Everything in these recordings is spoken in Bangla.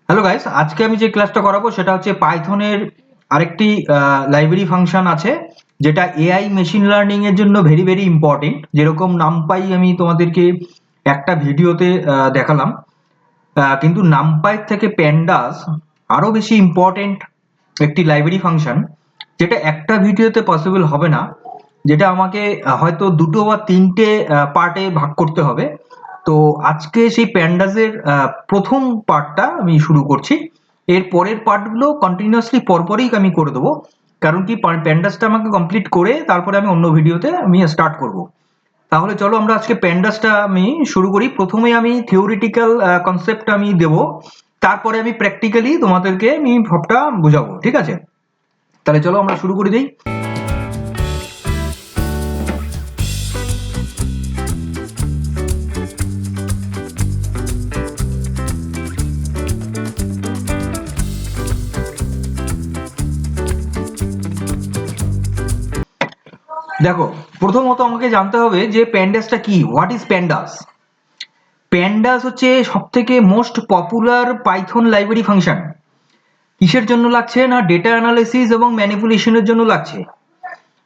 হ্যালো গাইস, আজকে আমি যে ক্লাসটা করাবো সেটা হচ্ছে পাইথনের আরেকটি লাইব্রেরি ফাংশন আছে যেটা এআই মেশিন লার্নিং এর জন্য ভেরি ভেরি ইম্পর্টেন্ট। যেরকম নামপাই আমি তোমাদেরকে একটা ভিডিওতে দেখালাম, কিন্তু নামপাই থেকে প্যান্ডাস আরো বেশি ইম্পর্টেন্ট একটি লাইব্রেরি ফাংশন, যেটা একটা ভিডিওতে পসিবল হবে না, যেটা আমাকে হয়তো দুটো বা তিনটে পার্টে ভাগ করতে হবে। তো আজকে সেই প্যান্ডাসের প্রথম পার্টটা আমি শুরু করছি। এর পরের পার্টগুলো কন্টিনিউয়াসলি পরপরই আমি করে দেবো, কারণ কি প্যান্ডাসটা আমাকে কমপ্লিট করে তারপরে আমি অন্য ভিডিওতে আমি স্টার্ট করব। তাহলে চলো আমরা আজকে প্যান্ডাসটা আমি শুরু করি। প্রথমে আমি থিওরিটিক্যাল কনসেপ্ট আমি দেব, তারপরে আমি প্র্যাকটিক্যালি তোমাদেরকে আমি সবটা বোঝাবো, ঠিক আছে? তাহলে চলো আমরা শুরু করে দিই। দেখো, প্রথমত আমাকে জানতে হবে যে প্যান্ডাসটা কি, হোয়াট ইজ প্যান্ডাস। প্যান্ডাস হচ্ছে সব থেকে most popular Python library function. কিসের জন্য লাগছে না, ডেটা অ্যানালিসিস এবং ম্যানিপুলেশনের জন্য লাগছে।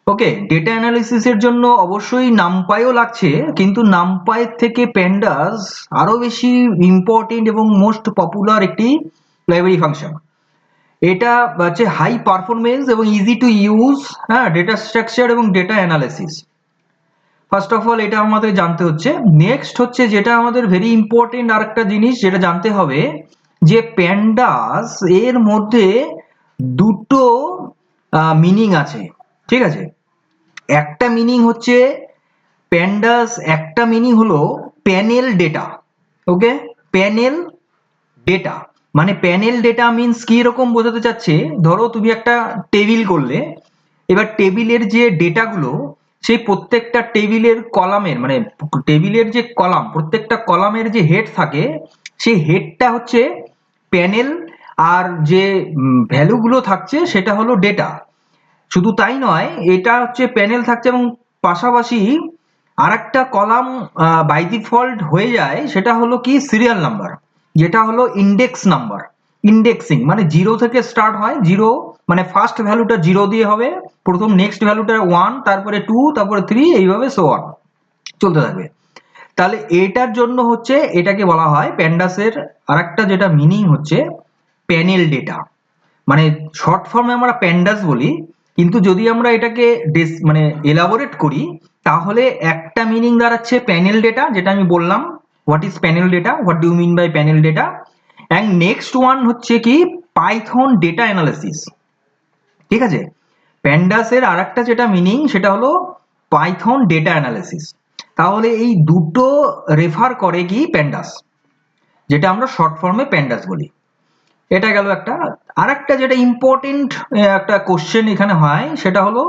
ওকে, ডেটা অ্যানালিসিসের জন্য অবশ্যই নামপাইও লাগছে, কিন্তু নামপাইয়ের থেকে প্যান্ডাস আরো বেশি ইম্পর্টেন্ট এবং মোস্ট পপুলার একটি লাইব্রেরি ফাংশন। এটা হচ্ছে হাই পারফরমেন্স এবং ইজি টু ইউজ, হ্যাঁ, ডেটা স্ট্রাকচার এবং data analysis. First of all এটা আমাদের জানতে হচ্ছে। নেক্সট হচ্ছে যেটা আমাদের ভেরি ইম্পর্টেন্ট আরেকটা জিনিস যেটা জানতে হবে, যে প্যান্ডাস এর মধ্যে দুটো মিনিং আছে, ঠিক আছে? একটা মিনিং হচ্ছে প্যান্ডাস, একটা মিনিং হলো প্যানেল ডেটা। ওকে, প্যানেল ডেটা মানে প্যানেল ডেটা মিনস কি রকম বোঝাতে চাচ্ছে, ধরো তুমি একটা টেবিল করলে, এবার টেবিলের যে ডেটাগুলো, সেই প্রত্যেকটা টেবিলের কলামের মানে টেবিলের যে কলাম, প্রত্যেকটা কলামের যে হেড থাকে, সেই হেডটা হচ্ছে প্যানেল, আর যে ভ্যালুগুলো থাকছে সেটা হলো ডেটা। শুধু তাই নয়, এটা হচ্ছে প্যানেল থাকছে এবং পাশাপাশি আর একটা কলাম বাই ডিফল্ট হয়ে যায়, সেটা হলো কি সিরিয়াল নাম্বার, যেটা হলো ইন্ডেক্স নাম্বার। ইন্ডেক্সিং মানে জিরো থেকে স্টার্ট হয়, জিরো মানে ফার্স্ট ভ্যালুটা জিরো দিয়ে হবে, প্রথম নেক্সট ভ্যালুটা ওয়ান, তারপরে টু, তারপরে থ্রি, এইভাবে সো অন চলতে থাকবে। তাহলে এটার জন্য হচ্ছে এটাকে বলা হয় প্যান্ডাসের আরেকটা যেটা মিনিং হচ্ছে প্যানেল ডেটা, মানে শর্ট ফর্মে আমরা প্যান্ডাস বলি, কিন্তু যদি আমরা এটাকে মানে এলাবোরেট করি, তাহলে একটা মিনিং দাঁড়াচ্ছে প্যানেল ডেটা, যেটা আমি বললাম what is panel data, what do mean by panel data. And next one হচ্ছে কি পাইথন ডেটা অ্যানালিসিস, ঠিক আছে? প্যান্ডাসের আরেকটা যেটা মিনিং সেটা হলো পাইথন ডেটা অ্যানালিসিস। তাহলে এই দুটো রেফার করে কি প্যান্ডাস, যেটা আমরা শর্ট ফর্মে প্যান্ডাস বলি। এটা গেল একটা। আরেকটা যেটা ইম্পর্টেন্ট একটা কোশ্চেন এখানে হয়, সেটা হলো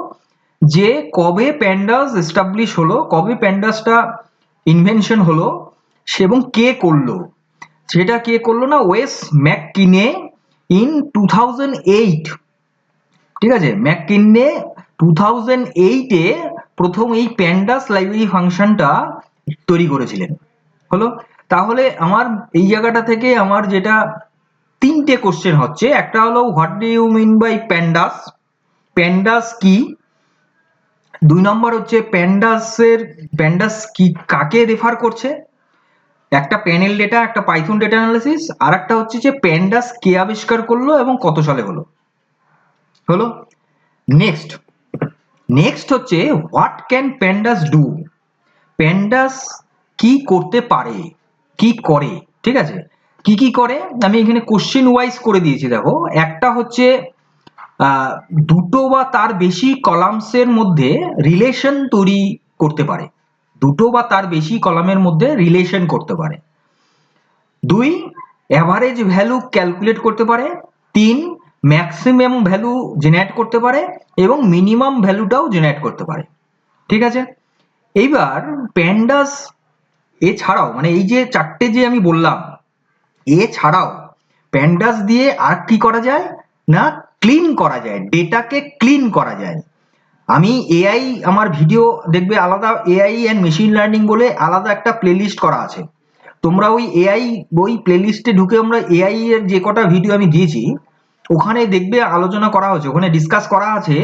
যে কবে প্যান্ডাস এস্টাবলিশ হলো, কবে প্যান্ডাসটা ইনভেনশন হলো, এবং কে করলো। সেটা কে করলো না, ওয়েস ম্যাককিনে ইন 2008, ঠিক আছে? ম্যাককিনে 2008-এ প্রথম এই প্যান্ডাস লাইব্রেরি ফাংশনটা তৈরি করেছিলেন। হলো, তাহলে আমার এই জায়গাটা থেকে আমার যেটা তিনটে কোশ্চেন হচ্ছে, একটা হলো what do you mean by pandas, pandas কি। দুই নম্বর হচ্ছে প্যান্ডাস কি কাকে রেফার করছে, একটা প্যানেল ডেটা, একটা পাইথন ডেটা অ্যানালিসিস, আর একটা হচ্ছে যে প্যান্ডাস কে আবিষ্কার করলো এবং কত সালে হলো। হলো, নেক্সট নেক্সট হচ্ছে what can pandas do, pandas কি করতে পারে, কি করে, ঠিক আছে? কি কি করে আমি এখানে কোশ্চেন ওয়াইজ করে দিয়েছি। দেখো, একটা হচ্ছে দুটো বা তার বেশি কলামসের মধ্যে রিলেশন তৈরি করতে পারে, দুটো বা তার বেশি কলামের মধ্যে রিলেশন করতে পারে। দুই, অ্যাভারেজ ভ্যালু ক্যালকুলেট করতে পারে। তিন, ম্যাক্সিমাম ভ্যালু জেনারেট করতে পারে এবং মিনিমাম ভ্যালুটাও জেনারেট করতে পারে, ঠিক আছে? এইবার প্যান্ডাস এছাড়াও মানে এই যে চারটে যে আমি বললাম, এছাড়াও প্যান্ডাস দিয়ে আর কি করা যায় না, ক্লিন করা যায়, ডেটাকে ক্লিন করা যায়। আমি এআই, আমার ভিডিও দেখবে আলাদা, এআই অ্যান্ড মেশিন লার্নিং বলে আলাদা একটা প্লেলিস্ট করা আছে। তোমরা ওই এআই ওই প্লেলিস্টে ঢুকে আমরা এআই এর যে কটা ভিডিও আমি দিয়েছি ওখানে দেখবে আলোচনা করা হয়েছে, ওখানে ডিসকাস করা আছে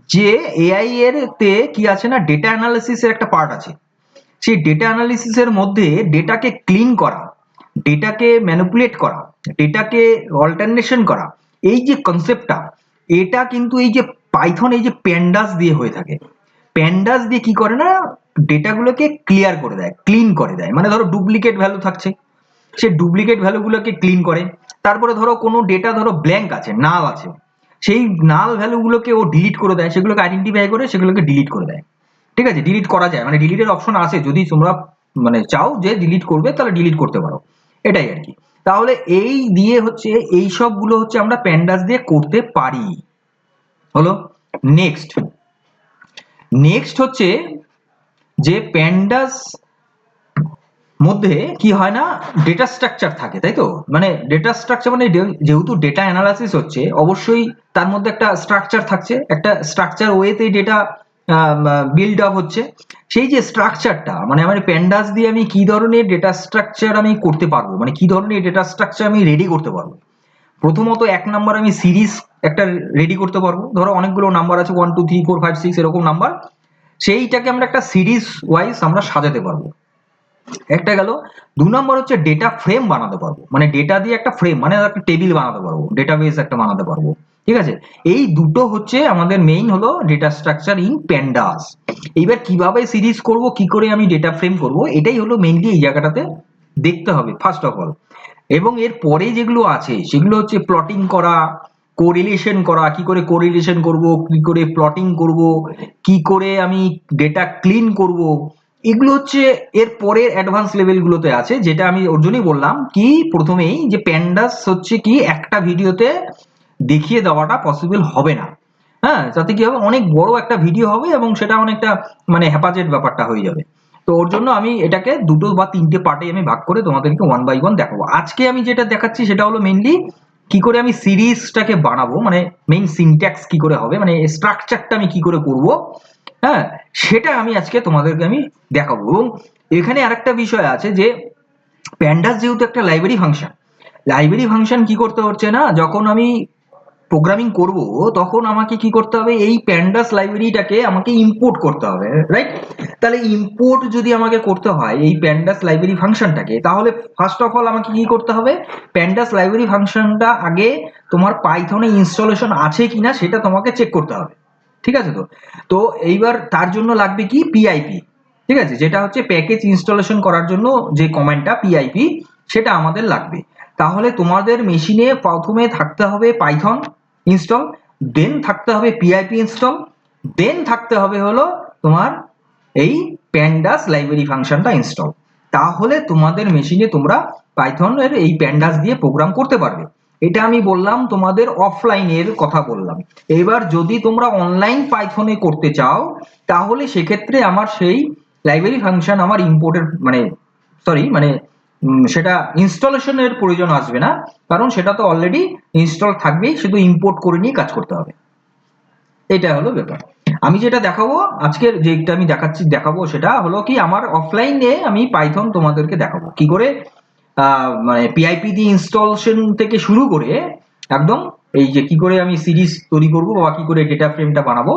যে এআই এর তে কি আছে না, ডেটা অ্যানালিসিস এর একটা পার্ট আছে। সেই ডেটা অ্যানালিসিস এর মধ্যে ডেটাকে ক্লিন করা, ডেটাকে ম্যানিপুলেট করা, ডেটাকে অল্টারনেশন করা, এই যে কনসেপ্টটা, এটা কিন্তু এই যে পাইথন এই যে প্যান্ডাস দিয়ে হয়ে থাকে। প্যান্ডাস দিয়ে কি করে না, ডেটাগুলোকে ক্লিয়ার করে দেয়, ক্লিন করে দেয়। মানে ধরো ডুপ্লিকেট ভ্যালু থাকছে, সে ডুপ্লিকেট ভ্যালুগুলোকে ক্লিন করে। তারপরে ধরো কোনো ডেটা ধরো ব্ল্যাঙ্ক আছে, নাল আছে, সেই নাল ভ্যালুগুলোকে ও ডিলিট করে দেয়, সেগুলোকে আইডেন্টিফাই করে সেগুলোকে ডিলিট করে দেয়। ঠিক আছে, ডিলিট করা যায়, মানে ডিলিটের অপশন আছে, যদি তোমরা মানে চাও যে ডিলিট করবে তাহলে ডিলিট করতে পারো, এটাই আর কি। তাহলে এই দিয়ে হচ্ছে এই সবগুলো হচ্ছে আমরা প্যান্ডাস দিয়ে করতে পারি। হলো নেক্সট, নেক্সট হচ্ছে যে প্যান্ডাস মধ্যে কি হয় না, ডেটা স্ট্রাকচার থাকে, তাই তো? মানে ডেটা স্ট্রাকচার মানে যেহেতু ডেটা অ্যানালাইসিস হচ্ছে, অবশ্যই তার মধ্যে একটা স্ট্রাকচার থাকছে, একটা স্ট্রাকচার ওয়েতে ডেটা বিল্ড আপ হচ্ছে। সেই যে স্ট্রাকচারটা, মানে আমার প্যান্ডাস দিয়ে আমি কি ধরনের ডেটা স্ট্রাকচার আমি করতে পারবো, মানে কি ধরনের ডেটা স্ট্রাকচার আমি রেডি করতে পারবো। প্রথমত এক নাম্বার আমি সিরিজ একটা রেডি করতে পারবো। ধরো অনেকগুলো নাম্বার আছে, 1 2 3 4 5 6 এরকম নাম্বার, সেইটাকে আমরা একটা সিরিজ ওয়াইজ আমরা সাজাতে পারবো, একটা গেল। 2 নম্বর হচ্ছে ডেটা ফ্রেম বানাতে পারবো, মানে ডেটা দিয়ে একটা ফ্রেম মানে একটা টেবিল বানাতে পারবো, ডেটাবেস একটা বানাতে পারবো। ঠিক আছে, এই দুটো হচ্ছে আমাদের মেইন হলো ডেটা স্ট্রাকচার ইন প্যান্ডাস। এইবার কিভাবে সিরিজ করব, কি করে আমি ডেটা ফ্রেম করব, এটাই হলো মেইনলি এই জায়গাটাতে দেখতে হবে ফার্স্ট অফ অল। এবং এর পরে যেগুলো আছে সেগুলো হচ্ছে প্লটিং করা, কোরিলেশন করা, কি করে কোরিলেশন করব, কি করে প্লটিং করব, কি করে আমি ডেটা ক্লিন করব, এগুলো হচ্ছে এর পরের অ্যাডভান্স লেভেলগুলোতে আছে। যেটা আমি ওর জন্যই বললাম কি প্রথমেই যে প্যান্ডাস হচ্ছে কি একটা ভিডিওতে দেখিয়ে দেওয়াটা পসিবল হবে না। হ্যাঁ, তাতে কি হবে, অনেক বড় একটা ভিডিও হবে এবং সেটা অনেকটা মানে হ্যাপাজেট ব্যাপারটা হয়ে যাবে। তো ওর জন্য আমি এটাকে 2 বা 3টে পার্টে আমি ভাগ করে তোমাদেরকে 1 বাই 1 দেখাবো। আজকে আমি যেটা দেখাচ্ছি সেটা হলো মেইনলি কি করে আমি সিরিজটাকে বানাবো, মানে মেইন সিনট্যাক্স কি করে হবে, মানে স্ট্রাকচারটা আমি কি করে করব। হ্যাঁ, সেটা আমি আজকে তোমাদেরকে আমি দেখাবো। এবং এখানে আরেকটা বিষয় আছে যে প্যান্ডাস যেহেতু একটা লাইব্রেরি ফাংশন, লাইব্রেরি ফাংশন কি করতে হচ্ছে না, যখন আমি প্রোগ্রামিং করব তখন আমাকে কি করতে হবে, এই প্যান্ডাস লাইব্রেরিটাকে আমাকে ইম্পোর্ট করতে হবে, রাইট? তাহলে ইম্পোর্ট যদি আমাকে করতে হয় এই প্যান্ডাস লাইব্রেরি ফাংশনটাকে, তাহলে ফার্স্ট অফ অল আমাকে কি করতে হবে, প্যান্ডাস লাইব্রেরি ফাংশনটা আগে তোমার পাইথনে ইনস্টলেশন আছে কিনা সেটা তোমাকে চেক করতে হবে। ঠিক আছে, তো তো এইবার তার জন্য লাগবে কি পিআইপি। ঠিক আছে, যেটা হচ্ছে প্যাকেজ ইনস্টলেশন করার জন্য যে কমান্ডটা পিআইপি, সেটা আমাদের লাগবে। তাহলে তোমাদের মেশিনে প্রথমে থাকতে হবে পাইথন ইনস্টল, দেন থাকতে হবে পিআইপি ইনস্টল, দেন থাকতে হবে হলো তোমার এই প্যান্ডাস লাইব্রেরি ফাংশনটা ইনস্টল। তাহলে তোমাদের মেশিনে তোমরা পাইথনের এই প্যান্ডাস দিয়ে প্রোগ্রাম করতে পারবে। এটা আমি বললাম তোমাদের অফলাইনের কথা বললাম। এবার যদি তোমরা অনলাইন পাইথনে করতে চাও তাহলে সেক্ষেত্রে আমার সেই লাইব্রেরি ফাংশন আমার ইম্পোর্টের মানে সরি মানে সেটা ইনস্টলেশনের প্রয়োজন আসবে না, কারণ সেটা তো অলরেডি ইনস্টল থাকবেই, শুধু ইম্পোর্ট করে নিয়ে কাজ করতে হবে। এটা হলো ব্যাপার। আমি যেটা দেখাবো আজকের যেটা আমি দেখাবো সেটা হলো কি আমার অফলাইনে আমি পাইথন তোমাদেরকে দেখাবো কি করে মানে পিআইপি দিয়ে ইনস্টলেশন থেকে শুরু করে একদম এই যে কি করে আমি সিরিজ তৈরি করবো বা কি করে ডেটা ফ্রেমটা বানাবো,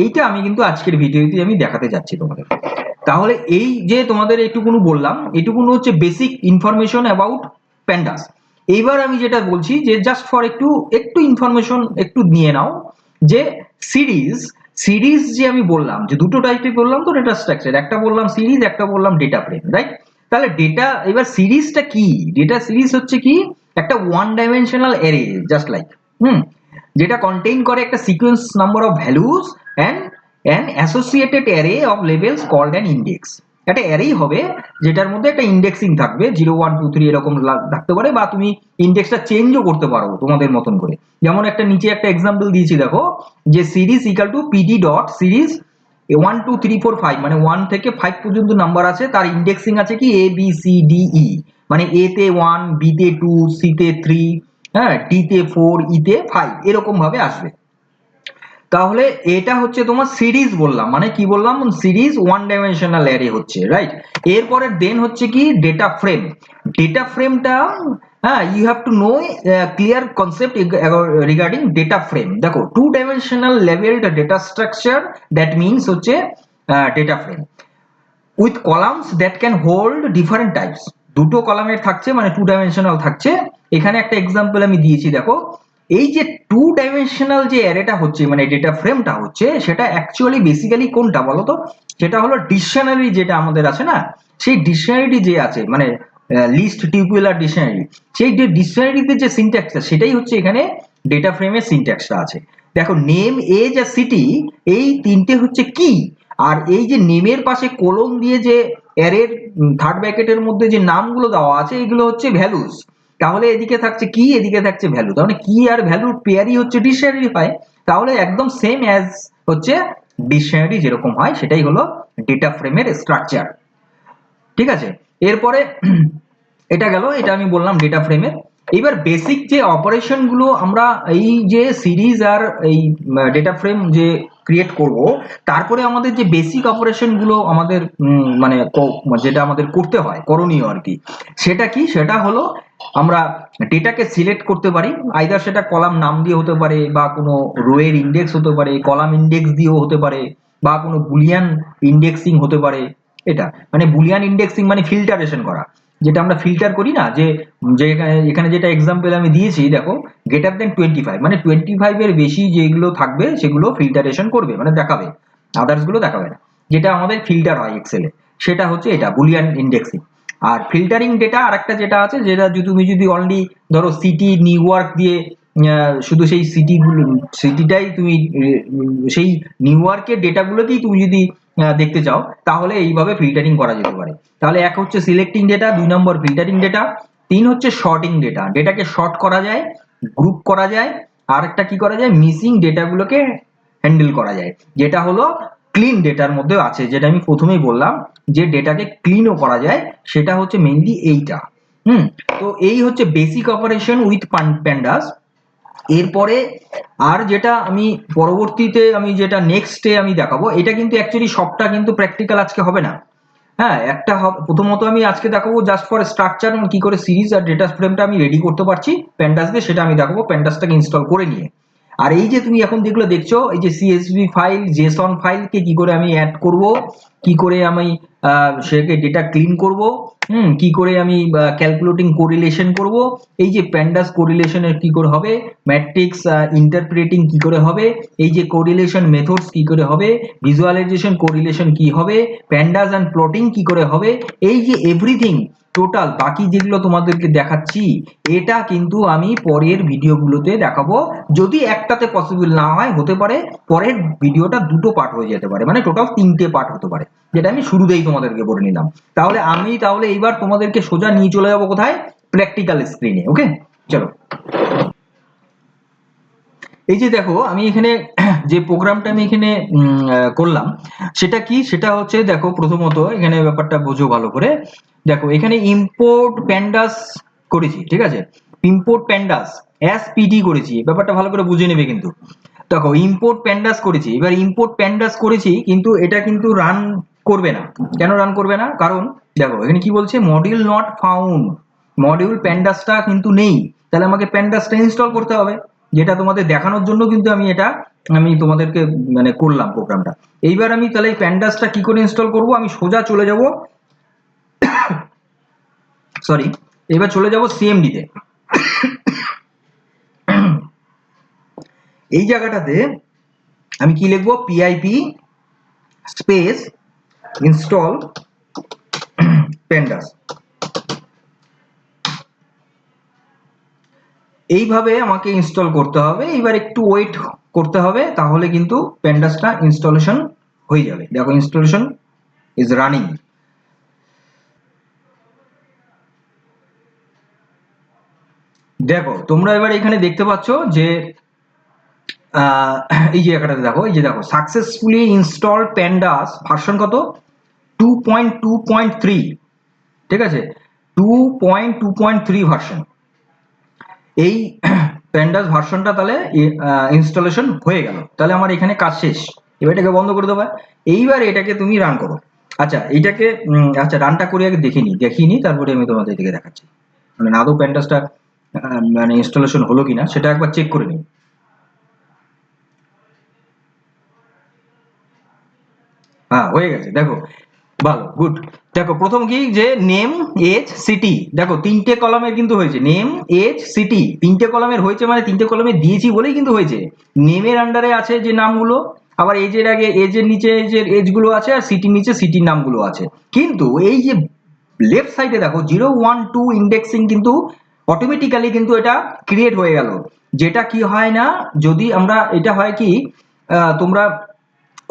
এইটা আমি কিন্তু আজকের ভিডিওতে আমি দেখাতে যাচ্ছি তোমাদের। তাহলে এই যে তোমাদের এইটুকুন বললাম, এইটুকুন হচ্ছে বেসিক ইনফরমেশন অ্যাবাউট প্যান্ডাস। এইবার আমি যেটা বলছি যে জাস্ট ফর একটু একটু ইনফরমেশন একটু নিয়ে নাও যে সিরিজ, সিরিজ যে আমি বললাম যে দুটো টাইপের বললাম তো ডেটা স্ট্রাকচার, একটা বললাম সিরিজ, একটা বললাম ডেটা ফ্রেম, রাইট? তাহলে ডেটা, এবার সিরিজটা কি, ডেটা সিরিজ হচ্ছে কি একটা one dimensional array just like যেটা কন্টেইন করে একটা sequence number of values and an associated array of levels called an index. একটা অ্যারেই হবে যেটার মধ্যে একটা ইন্ডেক্সিং থাকবে, 0 1 2 3 এরকম থাকতে পারে, বা তুমি ইন্ডেক্সটা চেঞ্জও করতে পারো তোমাদের মতন করে। যেমন একটা নিচে একটা এক্সাম্পল দিয়েছি দেখো, যে series equal to PD dot series 1 2 3 4 5, মানে 1 থেকে 5 পর্যন্ত নাম্বার আছে, তার ইন্ডেক্সিং আছে কি A B C D E, মানে এ তে 1, বি তে 2, সি তে 3, হ্যাঁ, ডি তে 4, ই তে 5, এরকম ভাবে আসবে। তাহলে এটা হচ্ছে তোমার সিরিজ বললাম, মানে কি বললাম, সিরিজ ওয়ান ডাইমেনশনাল অ্যারে হচ্ছে, রাইট। এরপরে দেন হচ্ছে কি ডেটা ফ্রেম। ডেটা ফ্রেমটা, হ্যাঁ, you have to know clear concept regarding data frame. দেখো, two dimensional labelled data structure, that means হচ্ছে data frame with columns that can hold different types. দুটো কলামের থাকছে, মানে টু ডাইমেনশনাল থাকছে। এখানে একটা এক্সাম্পল আমি দিয়েছি, দেখো এই যে টু ডাইমেনশনাল যে অ্যারেটা হচ্ছে, মানে ডেটা ফ্রেমটা হচ্ছে, সেটা অ্যাকচুয়ালি বেসিক্যালি কোনটা বলতো? সেটা হলো ডিকশনারি যেটা আমাদের আছে না, সেই ডিকশনারি যে আছে, মানে লিস্ট টিউপুলার ডিকশনারি, সেই যে ডিকশনারিতে যে সিনট্যাক্সটা, সেটাই হচ্ছে এখানে ডেটা ফ্রেমের সিনট্যাক্সটা আছে। দেখো, নেম, এজ আর সিটি, এই তিনটে হচ্ছে কি, আর এই যে নেমের পাশে কোলন দিয়ে যে অ্যারের থার্ড ব্র্যাকেটের মধ্যে যে নামগুলো দেওয়া আছে, এগুলো হচ্ছে ভ্যালুস। তাহলে এদিকে থাকছে কি, এদিকে থাকছে ভ্যালু, তাহলে কি আর ভ্যালুর পেয়ারই হচ্ছে ডিকশনারি হয়। তাহলে একদম সেম অ্যাজ হচ্ছে ডিকশনারি যেরকম হয়, সেটাই হলো ডেটা ফ্রেমের স্ট্রাকচার। ঠিক আছে, এরপরে এটা গেল, এটা আমি বললাম ডেটা ফ্রেমের। এবার বেসিক যে অপারেশন গুলো আমরা এই যে সিরিজ আর এই ডেটা ফ্রেম যে ক্রিয়েট করব, তারপরে আমাদের যে বেসিক অপারেশন গুলো আমাদের মানে যেটা আমাদের করতে হয়, করণীয় আর কি, সেটা কি, সেটা হলো আমরা ডেটাকে সিলেক্ট করতে পারি। আইদার সেটা কলাম নাম দিয়ে হতে পারে, বা কোনো রোয়ের ইন্ডেক্স হতে পারে, কলাম ইন্ডেক্স দিয়েও হতে পারে, বা কোনো বুলিয়ান ইন্ডেক্সিং হতে পারে। এটা মানে বুলিয়ান ইন্ডেক্সিং মানে ফিল্টারেশন করা, যেটা আমরা ফিল্টার করি না, যে যে এখানে যেটা এক্সাম্পল আমি দিয়েছি, দেখো গ্রেটার দেন 25, মানে 25 এর বেশি যেগুলো থাকবে সেগুলো ফিল্টারেশন করবে, মানে দেখাবে, আদার্স গুলো দেখাবে না। যেটা আমাদের ফিল্টার হয় এক্সেলে, সেটা হচ্ছে এটা বুলিয়ান ইন্ডেক্সিং। আর ফিল্টারিং ডেটা আরেকটা যেটা আছে, যেটা তুমি যদি অনলি ধরো সিটি নিউইয়র্ক দিয়ে শুধু সেই সিটিটাই তুমি সেই নিউইয়র্কের ডেটাগুলোকেই তুমি যদি দেখতে চাও, তাহলে এইভাবে ফিল্টারিং করা যেতে পারে। তাহলে এক হচ্ছে সিলেক্টিং ডেটা, 2 নম্বর ফিল্টারিং ডেটা, 3 হচ্ছে শর্টিং ডেটা, ডেটাকে শর্ট করা যায়, গ্রুপ করা যায়, আর একটা কি করা যায়, মিসিং ডেটাগুলোকে হ্যান্ডেল করা যায়, যেটা হলো ক্লিন ডেটার মধ্যে আছে, যেটা আমি প্রথমেই বললাম যে ডেটাকে ক্লিনও করা যায়, সেটা হচ্ছে মেইনলি এইটা। তো এই হচ্ছে বেসিক অপারেশন উইথ প্যান্ডাস। এরপরে আর যেটা আমি পরবর্তীতে আমি যেটা নেক্সটে আমি দেখাবো, এটা কিন্তু অ্যাকচুয়ালি সবটা কিন্তু প্র্যাকটিক্যাল আজকে হবে না। হ্যাঁ, একটা প্রথমত আমি আজকে দেখাবো জাস্ট ফর স্ট্রাকচার কি করে সিরিজ আর ডেটা ফ্রেমটা আমি রেডি করতে পারছি প্যান্ডাস দিয়ে, সেটা আমি দেখাবো প্যান্ডাসটাকে ইনস্টল করে নিয়ে। আর এই যে তুমি এখন যেগুলো দেখছো, এই যে সিএসভি ফাইল, জেসন ফাইলকে কি করে আমি অ্যাড করব, কি করে আমি সেটাকে ডেটা ক্লিন করব, কি করে আমি ক্যালকুলেটিং কোরিলেশন করব, এই যে প্যান্ডাস কোরিলেশনের কি করে হবে, ম্যাট্রিক্স ইন্টারপ্রেটিং কি করে হবে, এই যে কোরিলেশন মেথডস কি করে হবে, ভিজুয়ালাইজেশন কোরিলেশন কি হবে, প্যান্ডাস এন্ড প্লটিং কি করে হবে, এই যে এভরিথিং টোটাল বাকি যেগুলো তোমাদেরকে দেখাচ্ছি, এটা কিন্তু আমি পরের ভিডিওগুলোতে দেখাবো। যদি একটাতে পসিবল না হয়, হতে পারে পরের ভিডিওটা দুটো পার্ট হয়ে যেতে পারে, মানে টোটাল 3টে পার্ট হতে পারে, যেটা আমি শুরুতেই তোমাদেরকে বলে নিলাম। তাহলে এইবার তোমাদেরকে সোজা নিয়ে চলে যাবো কোথায়, প্র্যাকটিক্যাল স্ক্রিনে। ওকে, চলো। এই যে দেখো, আমি এখানে যে প্রোগ্রামটা আমি এখানে করলাম, সেটা কি, সেটা হচ্ছে দেখো, প্রথমত এখানে ব্যাপারটা বোঝো ভালো করে। দেখো, এখানে ইম্পোর্ট প্যান্ডাস করেছি, ঠিক আছে, ইম্পোর্ট প্যান্ডাস এসপিডি করেছি, ব্যাপারটা ভালো করে বুঝে নেবে কিন্তু। দেখো, ইম্পোর্ট প্যান্ডাস করেছি, এবার ইম্পোর্ট প্যান্ডাস করেছি, কিন্তু এটা কিন্তু রান করবে না। কেন রান করবে না? কারণ দেখো এখানে কি বলছে, মডিউল নট ফাউন্ড, মডিউল প্যান্ডাসটা কিন্তু নেই। তাহলে আমাকে প্যান্ডাসটা ইনস্টল করতে হবে, যেটা তোমাদের দেখানোর জন্য কিন্তু আমি তোমাদেরকে মানে করলাম প্রোগ্রামটা। এইবার আমি তাহলে প্যান্ডাসটা কি করে ইনস্টল করব, আমি সোজা চলে যাব, সরি, এবার চলে যাব সিএমডি তে। এই জায়গাটাতে আমি কি লিখবো, পিআইপি স্পেস ইনস্টল প্যান্ডাস, এইভাবে আমাকে ইনস্টল করতে হবে। এবার একটু ওয়েট করতে হবে, তাহলে কিন্তু প্যান্ডাসটা ইনস্টলেশন হয়ে যাবে। দেখো, ইনস্টলেশন ইজ রানিং। দেখো, তোমরা এবার এখানে দেখতে পাচ্ছ যে এই জায়গাটাতে দেখো, এই যে দেখো, সাকসেসফুলি ইনস্টল প্যান্ডাস, ভার্সন কত, 2.2.3, ঠিক আছে, 2.2.3 ভার্সন। এই প্যান্ডাস ভার্সনটা তাহলে ইনস্টলেশন হয়ে গেল, তাহলে আমার এখানে কাজ শেষ। এবার এটাকে বন্ধ করে দেবো। এইবার এটাকে তুমি রান করো। আচ্ছা এটাকে আচ্ছা রানটা করে আগে দেখিয়ে নি, তারপরে আমি তোমাদের দিকে দেখাচ্ছি মানে আদৌ প্যান্ডাসটা মানে ইনস্টলেশন হলো কিনা সেটা একবার চেক করে নিই। হ্যাঁ হয়ে গেছে, দেখো ভালো, গুড। দেখো প্রথম কি যে নেম এজ সিটি, দেখো তিনটে কলামের কিন্তু হয়েছে, নেম এজ সিটি তিনটে কলামের হয়েছে, মানে তিনটে কলামে দিয়েছি বলেই কিন্তু হয়েছে। নেমের আন্ডারে আছে যে নামগুলো, আবার এজের আগে এজের নিচে এজের এজগুলো আছে, আর সিটির নিচে সিটির নামগুলো আছে। কিন্তু এই যে লেফট সাইডে দেখো 0 1 2 ইন্ডেক্সিং কিন্তু অটোমেটিক্যালি কিন্তু এটা ক্রিয়েট হয়ে গেল। যেটা কি হয় না, যদি আমরা এটা হয় কি তোমরা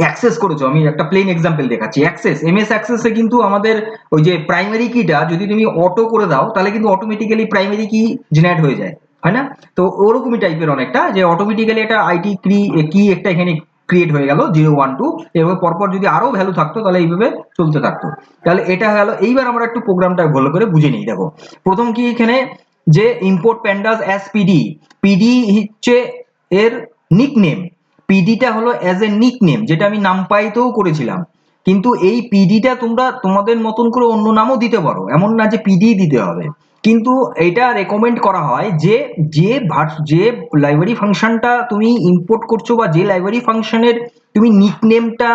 অ্যাক্সেস করেছো, আমি একটা প্লেন এক্সাম্পল দেখাচ্ছি। অ্যাক্সেস এমএস অ্যাক্সেসে কিন্তু আমাদের ওই যে প্রাইমারি কিটা যদি তুমি অটো করে দাও তাহলে কিন্তু অটোমেটিক্যালি প্রাইমারি কি জেনারেট হয়ে যায়, হয় না? তো ওরকমই টাইপের অনেকটা, যে অটোমেটিক্যালি একটা আইটি কি একটা এখানে ক্রিয়েট হয়ে গেল 0 1 2, এভাবে পরপর যদি আরো ভ্যালু থাকতো তাহলে এইভাবে চলতে থাকতো। তাহলে এটা হয়ে গেল। এইবার আমরা একটু প্রোগ্রামটা ভালো করে বুঝে নিই। দেখো প্রথম কি এখানে যে import pandas as PD, PD হচ্ছে এর নিকনেম, পিডিটা হলো অ্যাজ এ নিকনেম, যেটা আমি নামপাইতেও করেছিলাম। কিন্তু এই পিডিটা তোমরা তোমাদের মতন করে অন্য নামও দিতে পারো, এমন না যে পিডি দিতে হবে। কিন্তু এটা রেকমেন্ড করা হয় যে যে যে লাইব্রেরি ফাংশনটা তুমি ইম্পোর্ট করছো বা যে লাইব্রেরি ফাংশনের তুমি নিকনেমটা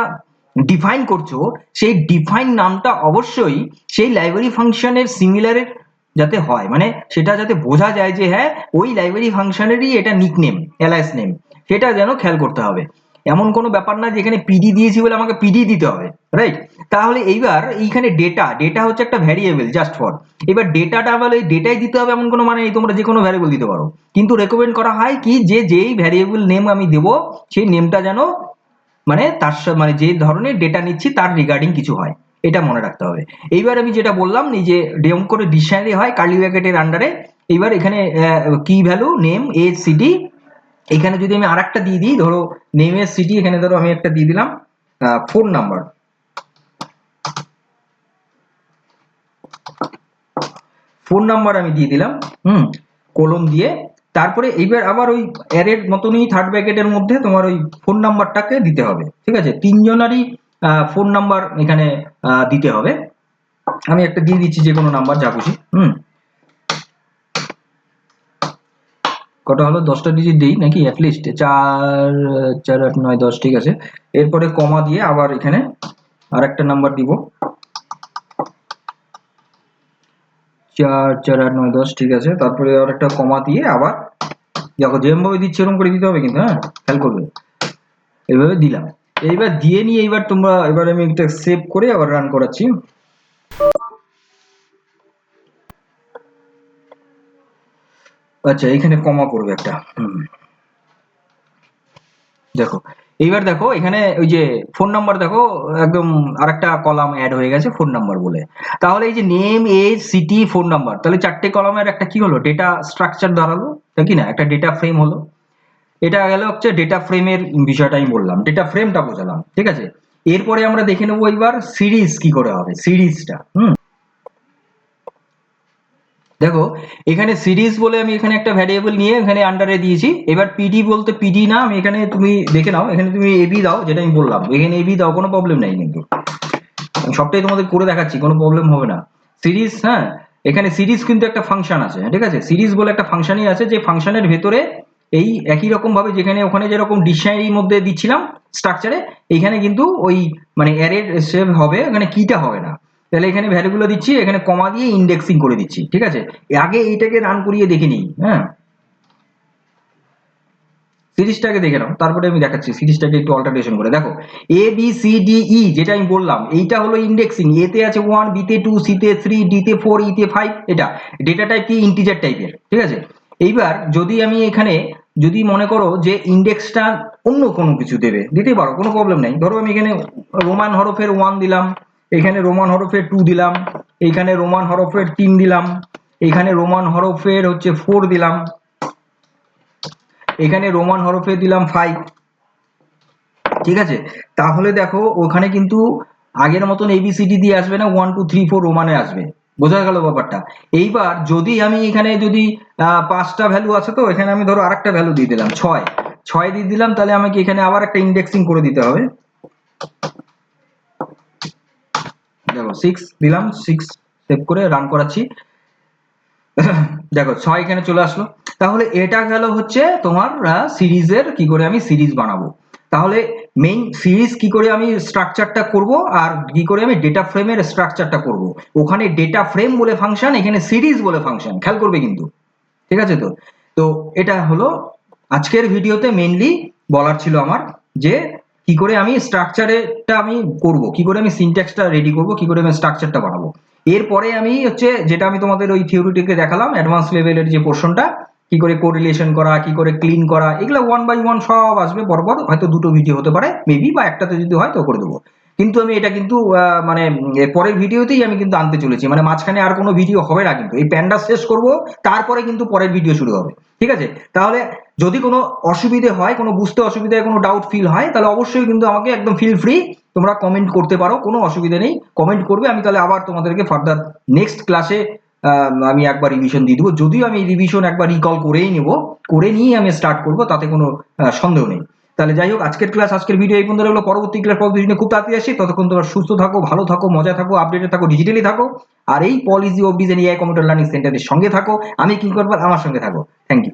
ডিফাইন করছো, সেই ডিফাইন নামটা অবশ্যই সেই লাইব্রেরি ফাংশনের সিমিলারের যাতে হয়, মানে সেটা যাতে বোঝা যায় যে হ্যাঁ ওই লাইব্রেরি ফাংশনেরই এটা নিকনেম, এলআইএস নেম, সেটা যেন খেয়াল করতে হবে। এমন কোনো ব্যাপার না যে এখানে পিডি দিয়েছি বলে আমাকে পিডি দিতে হবে, রাইট? তাহলে এইবার এইখানে ডেটা, ডেটা হচ্ছে একটা ভ্যারিয়েবল জাস্ট ফর, এবার ডেটাটা বলে ডেটাই দিতে হবে এমন কোনো মানে নেই, তোমরা যে কোনো ভ্যারিয়েবল দিতে পারো। কিন্তু রেকমেন্ড করা হয় কি যে যেই ভ্যারিয়েবল নেম আমি দেবো সেই নেমটা যেন মানে তার মানে যে ধরনের ডেটা নিচ্ছি তার রিগার্ডিং কিছু হয়, এটা মনে রাখতে হবে। এইবার আমি যেটা বললাম এই যে ডেম করে ডিকশনারি হয় কার্লি ব্র্যাকেটের আন্ডারে। এইবার এখানে কি ভ্যালু নেম এজ সিটি, এখানে যদি আমি আরেকটা দিয়ে দিই, ধরো নেম এজ সিটি, এখানে ধরো আমি একটা দিয়ে দিলাম ফোন নাম্বার, ফোন নাম্বার আমি দিয়ে দিলাম, কোলন দিয়ে। তারপরে এইবার আবার ওই অ্যারের মতনই থার্ড ব্র্যাকেটের মধ্যে তোমার ওই ফোন নাম্বারটাকে দিতে হবে, ঠিক আছে? তিনজনারই ফোন নাম্বার এখানে দিতে হবে। আমি একটা দিয়ে দিচ্ছি যে কোনো নাম্বার, যা খুশি। কটা হলো, 10টা ডিজিট দিই নাকি অ্যাটলিস্ট, 4 4 8 9 10, ঠিক আছে। এরপরে কমা দিয়ে আবার এখানে আরেকটা নাম্বার দিব, 4 4 8 9 10, ঠিক আছে। তারপরে আর একটা কমা দিয়ে আবার দেখো যেরকম ভাবে দিচ্ছি এরকম করে দিতে হবে কিন্তু, হ্যাঁ খেয়াল করবে। এইভাবে দিলাম, এইবার দিয়ে নিয়ে এইবার তোমরা, এবার আমি এটা সেভ করে আবার রান করাচ্ছি। আচ্ছা এখানে কমা করবে একটা, দেখো এইবার দেখো এখানে ওই যে ফোন নাম্বার দেখো একদম আরেকটা কলাম অ্যাড হয়ে গেছে ফোন নাম্বার বলে। তাহলে এই যে name age city phone number, তাহলে চারটে কলামের একটা কি হলো, ডেটা স্ট্রাকচার দাঁড়ালো, তাই কি না? একটা ডেটা ফ্রেম হলো। এটা গেল হচ্ছে ডেটা ফ্রেমের বিষয়টা আমি বললাম, ডেটা ফ্রেমটা বোঝালাম, ঠিক আছে। এরপরে আমরা দেখে নেবো এবার সিরিজ কি করে হবে, সিরিজটা। দেখো এখানে সিরিজ বলে আমি এখানে একটা ভ্যারিয়েবল নিয়ে এখানে আন্ডারে দিয়েছি। এবার পিডি বলতে পিডি না, আমি এখানে তুমি দেখে নাও, এখানে তুমি এবি দাও, যেটা আমি বললাম এখানে এবি দাও, কোনো প্রবলেম নাই কিন্তু সবটাই তোমাদের করে দেখাচ্ছি, কোনো প্রবলেম হবে না। সিরিজ, হ্যাঁ এখানে সিরিজ কিন্তু একটা ফাংশন আছে, ঠিক আছে? সিরিজ বলে একটা ফাংশনই আছে, যে ফাংশনের ভেতরে এই একই রকম ভাবে যেখানে ওখানে যেরকম ডিকশনারির মধ্যে দিচ্ছিলাম স্ট্রাকচারে, এইখানে কিন্তু ওই মানে অ্যারের সেভ হবে, এখানে কিটা হবে না। তাহলে এখানে ভ্যালুগুলো দিচ্ছি, এখানে কমা দিয়ে ইন্ডেক্সিং করে দিচ্ছি, ঠিক আছে? আগে এইটাকে রান করিয়ে দেখে নিই, হ্যাঁ সিরিজটাকে দেখে নাও, তারপরে আমি দেখাচ্ছি সিরিজটাকে একটু অল্টারেশন করে। দেখো A B C D E যেটা আমি বললাম, এইটা হলো ইন্ডেক্সিং, এ তে আছে 1, বি তে 2, সি তে 3, ডি তে 4, ই তে 5, এটা ডেটা টাইপ কি ইন্টিজার টাইপের, ঠিক আছে। এইবার যদি আমি এখানে যদি মনে করো যে ইন্ডেক্সটা অন্য কোনো কিছু দেবে, দিতে পারো, কোনো প্রবলেম নাই। ধরো আমি এখানে রোমান হরফের 1 দিলাম, এখানে রোমান হরফের 2 দিলাম, এইখানে রোমান হরফের 3 দিলাম, এখানে রোমান হরফের হচ্ছে 4 দিলাম, এখানে রোমান হরফে দিলাম 5, ঠিক আছে। তাহলে দেখো ওখানে কিন্তু আগের মতন এবিসিডি দিয়ে আসবে না, 1 2 3 4 রোমানে আসবে, বোঝা গেল ব্যাপারটা। এইবার যদি আমি এখানে যদি 5টা ভ্যালু আছে, তো এখানে আমি ধরো আরেকটা ভ্যালু দিয়ে দিলাম 6, 6 দিয়ে দিলাম, তাহলে আমাকে এখানে আবার একটা ইন্ডেক্সিং করে দিতে হবে। দেখো 6 দিলাম, 6 সেভ করে রান করাচ্ছি। দেখো 6 এখানে চলে আসলো। তাহলে এটা গেল হচ্ছে তোমার সিরিজের কি করে আমি সিরিজ বানাবো। তাহলে মেইন সিরিজ কি করে আমি স্ট্রাকচারটা করব, আর কি করে আমি ডেটা ফ্রেমের স্ট্রাকচারটা করব। ওখানে ডেটা ফ্রেম বলে ফাংশন, এখানে সিরিজ বলে ফাংশন, খেয়াল করবে কিন্তু। ঠিক আছে? তো তো এটা হলো আজকের ভিডিওতে মেইনলি বলার ছিল আমার, যে কি করে আমি স্ট্রাকচারটা আমি করব, কি করে আমি সিনট্যাক্সটা রেডি করব, কি করে আমি স্ট্রাকচারটা বানাবো। এরপরে আমি হচ্ছে যেটা আমি তোমাদের ওই থিওরিটিকে দেখালাম অ্যাডভান্স লেভেলের যে পোর্শনটা, কি করে কোরিলেশন করা, কি করে ক্লিন করা, এগুলো 1 বাই 1 সব আসবে পরপর, হয়তো 2টো ভিডিও হতে পারে মেবি, বা একটাতে যদি হয় তো করে দেবো। কিন্তু আমি এটা কিন্তু মানে পরের ভিডিওতেই আমি কিন্তু আনতে চলেছি, মানে মাঝখানে আর কোনো ভিডিও হবে না, কিন্তু এই প্যান্ডা শেষ করব, তারপরে কিন্তু পরের ভিডিও শুরু হবে। ঠিক আছে? তাহলে যদি কোনো অসুবিধে হয়, কোনো বুঝতে অসুবিধা হয়, কোনো ডাউট ফিল হয়, তাহলে অবশ্যই কিন্তু আমাকে একদম ফিল ফ্রি তোমরা কমেন্ট করতে পারো, কোনো অসুবিধা নেই, কমেন্ট করবে, আমি তাহলে আবার তোমাদেরকে ফার্দার নেক্সট ক্লাসে আমি একবার রিভিশন দিয়ে দেবো। যদিও আমি রিভিশন একবার রিকল করেই নেব, করে নিয়েই আমি স্টার্ট করব, তাতে কোনো সন্দেহ নেই। তাহলে যাই হোক, আজকের ক্লাস, আজকের ভিডিও এই পর্যন্ত রইলো। পরবর্তী ক্লাস পরবর্তী দিনে খুব তাড়াতাড়ি আসি, ততক্ষণ তোমরা সুস্থ থাকো, ভালো থাকো, মজা থাকো, আপডেটে থাকো, ডিজিটালি থাকো। আর এই policy of design AI computer learning সেন্টারের সঙ্গে থাকো। আমি কি করবো, আমার সঙ্গে থাকো। Thank you.